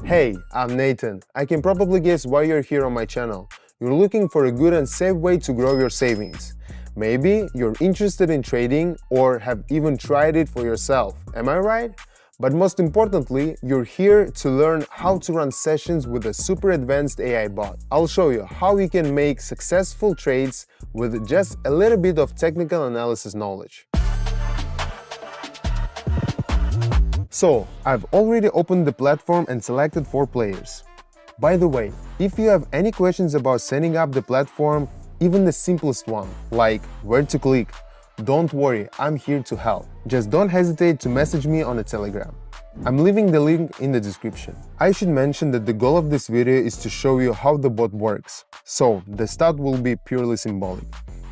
Hey, I'm Nathan. I can probably guess why you're here on my channel. You're looking for a good and safe way to grow your savings. Maybe you're interested in trading or have even tried it for yourself. Am I right? But most importantly, you're here to learn how to run sessions with a super advanced AI bot. I'll show you how you can make successful trades with just a little bit of technical analysis knowledge. So, I've already opened the platform and selected 4 players. By the way, if you have any questions about setting up the platform, even the simplest one, like where to click, don't worry, I'm here to help. Just don't hesitate to message me on a Telegram. I'm leaving the link in the description. I should mention that the goal of this video is to show you how the bot works, so the start will be purely symbolic.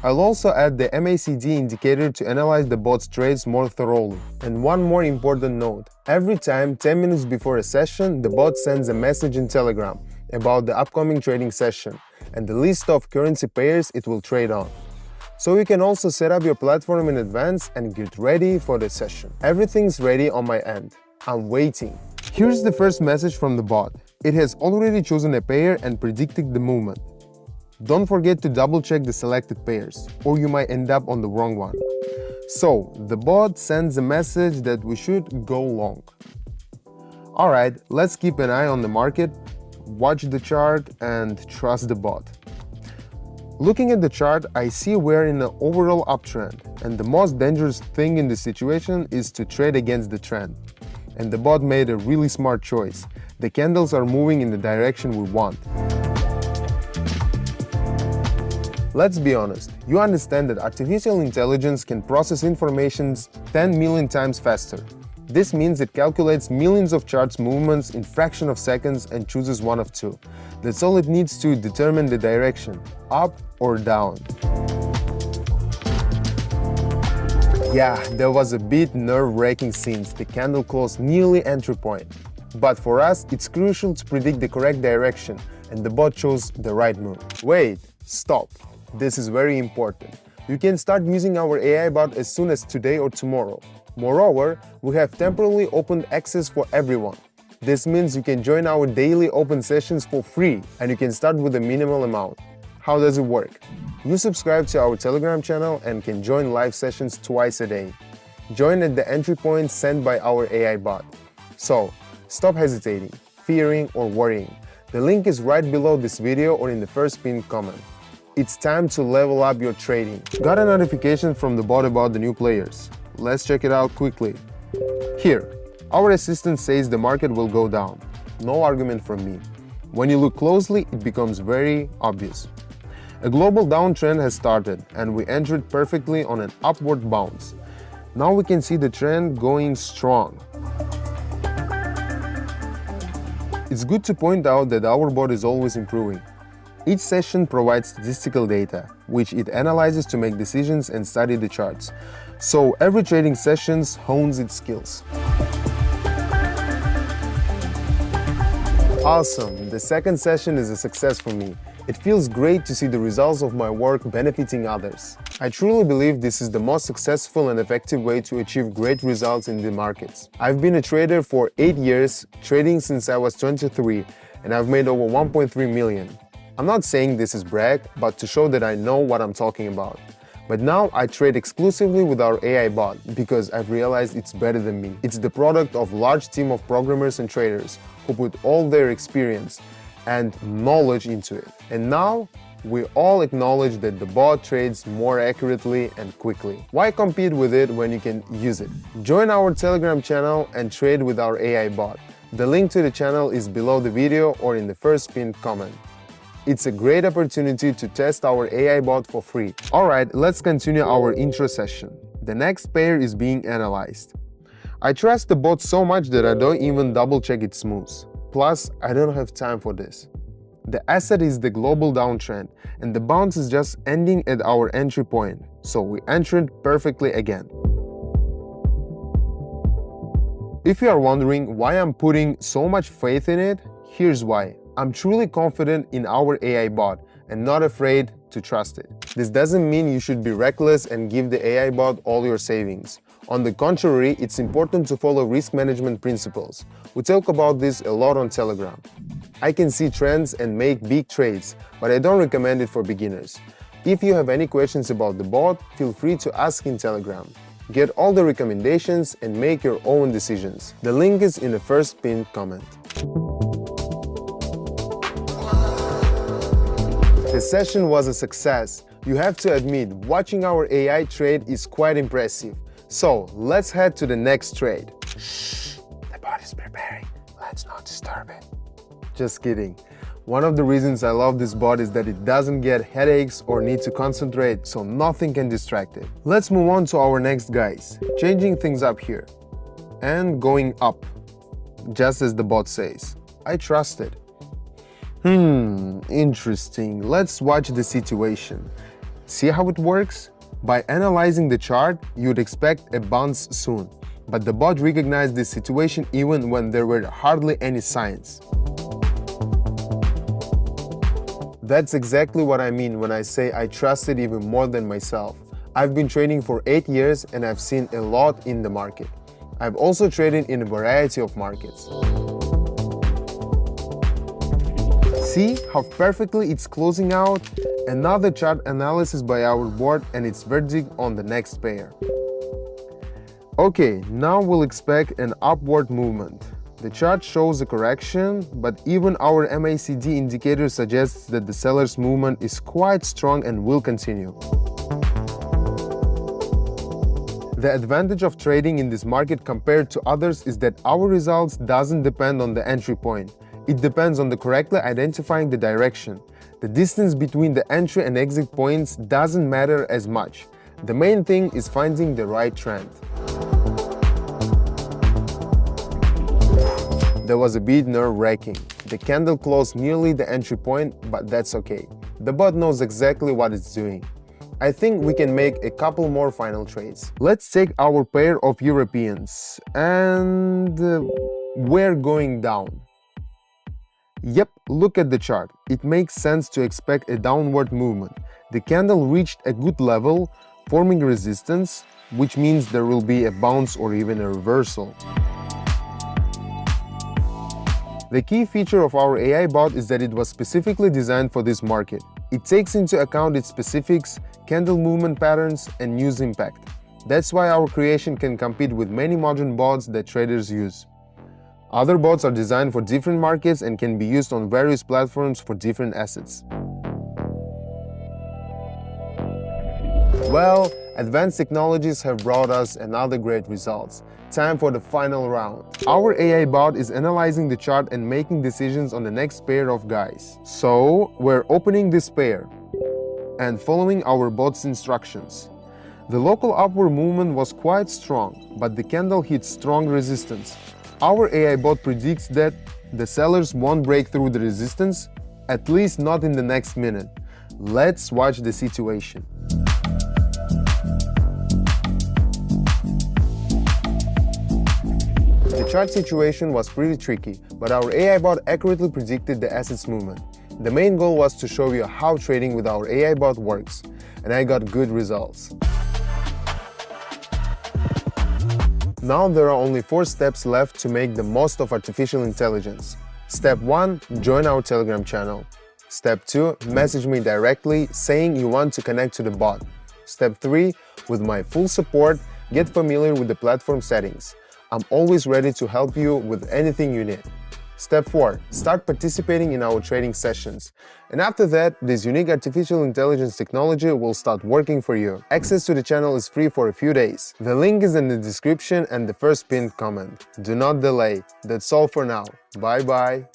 I'll also add the MACD indicator to analyze the bot's trades more thoroughly. And one more important note, every time 10 minutes before a session, the bot sends a message in Telegram about the upcoming trading session and the list of currency pairs it will trade on. So you can also set up your platform in advance and get ready for the session. Everything's ready on my end. I'm waiting. Here's the first message from the bot. It has already chosen a pair and predicted the movement. Don't forget to double-check the selected pairs, or you might end up on the wrong one. So, the bot sends a message that we should go long. Alright, let's keep an eye on the market, watch the chart, and trust the bot. Looking at the chart, I see we're in an overall uptrend, and the most dangerous thing in this situation is to trade against the trend. And the bot made a really smart choice. The candles are moving in the direction we want. Let's be honest, you understand that artificial intelligence can process information 10 million times faster. This means it calculates millions of charts movements in fraction of seconds and chooses one of 2. That's all it needs to determine the direction, up or down. Yeah, there was a bit nerve-wracking since the candle closed nearly entry point. But for us, it's crucial to predict the correct direction, and the bot chose the right move. Wait, stop. This is very important. You can start using our AI bot as soon as today or tomorrow. Moreover, we have temporarily opened access for everyone. This means you can join our daily open sessions for free, and you can start with a minimal amount. How does it work? You subscribe to our Telegram channel and can join live sessions twice a day. Join at the entry point sent by our AI bot. So, stop hesitating, fearing, or worrying. The link is right below this video or in the first pinned comment. It's time to level up your trading. Got a notification from the bot about the new players. Let's check it out quickly. Here, our assistant says the market will go down. No argument from me. When you look closely, it becomes very obvious. A global downtrend has started, and we entered perfectly on an upward bounce. Now we can see the trend going strong. It's good to point out that our bot is always improving. Each session provides statistical data, which it analyzes to make decisions and study the charts. So every trading session hones its skills. Awesome! The second session is a success for me. It feels great to see the results of my work benefiting others. I truly believe this is the most successful and effective way to achieve great results in the markets. I've been a trader for 8 years, trading since I was 23, and I've made over 1.3 million. I'm not saying this is brag, but to show that I know what I'm talking about. But now I trade exclusively with our AI bot because I've realized it's better than me. It's the product of a large team of programmers and traders who put all their experience and knowledge into it. And now, we all acknowledge that the bot trades more accurately and quickly. Why compete with it when you can use it? Join our Telegram channel and trade with our AI bot. The link to the channel is below the video or in the first pinned comment. It's a great opportunity to test our AI bot for free. Alright, let's continue our intro session. The next pair is being analyzed. I trust the bot so much that I don't even double check its moves. Plus, I don't have time for this. The asset is the global downtrend, and the bounce is just ending at our entry point, so we entered perfectly again. If you are wondering why I'm putting so much faith in it, here's why. I'm truly confident in our AI bot and not afraid to trust it. This doesn't mean you should be reckless and give the AI bot all your savings. On the contrary, it's important to follow risk management principles. We talk about this a lot on Telegram. I can see trends and make big trades, but I don't recommend it for beginners. If you have any questions about the bot, feel free to ask in Telegram. Get all the recommendations and make your own decisions. The link is in the first pinned comment. The session was a success. You have to admit, watching our AI trade is quite impressive. So, let's head to the next trade. Shh, the bot is preparing. Let's not disturb it. Just kidding. One of the reasons I love this bot is that it doesn't get headaches or need to concentrate, so nothing can distract it. Let's move on to our next guys. Changing things up here. And going up. Just as the bot says. I trust it. Interesting. Let's watch the situation. See how it works? By analyzing the chart, you'd expect a bounce soon. But the bot recognized this situation even when there were hardly any signs. That's exactly what I mean when I say I trust it even more than myself. I've been trading for 8 years and I've seen a lot in the market. I've also traded in a variety of markets. See how perfectly it's closing out? Another chart analysis by our board and its verdict on the next pair. Okay, now we'll expect an upward movement. The chart shows a correction, but even our MACD indicator suggests that the seller's movement is quite strong and will continue. The advantage of trading in this market compared to others is that our results doesn't depend on the entry point. It depends on the correctly identifying the direction. The distance between the entry and exit points doesn't matter as much. The main thing is finding the right trend. That was a bit nerve-wracking. The candle closed nearly the entry point, but that's okay. The bot knows exactly what it's doing. I think we can make a couple more final trades. Let's take our pair of Europeans. And we're going down. Yep, look at the chart. It makes sense to expect a downward movement. The candle reached a good level, forming resistance, which means there will be a bounce or even a reversal. The key feature of our AI bot is that it was specifically designed for this market. It takes into account its specifics, candle movement patterns, and news impact. That's why our creation can compete with many modern bots that traders use. Other bots are designed for different markets and can be used on various platforms for different assets. Well, advanced technologies have brought us another great results. Time for the final round. Our AI bot is analyzing the chart and making decisions on the next pair of guys. So, we're opening this pair and following our bot's instructions. The local upward movement was quite strong, but the candle hit strong resistance. Our AI bot predicts that the sellers won't break through the resistance, at least not in the next minute. Let's watch the situation. The chart situation was pretty tricky, but our AI bot accurately predicted the asset's movement. The main goal was to show you how trading with our AI bot works, and I got good results. Now there are only 4 steps left to make the most of artificial intelligence. Step 1. Join our Telegram channel. Step 2. Message me directly saying you want to connect to the bot. Step 3. With my full support, get familiar with the platform settings. I'm always ready to help you with anything you need. Step 4. Start participating in our trading sessions. And after that, this unique artificial intelligence technology will start working for you. Access to the channel is free for a few days. The link is in the description and the first pinned comment. Do not delay. That's all for now. Bye bye.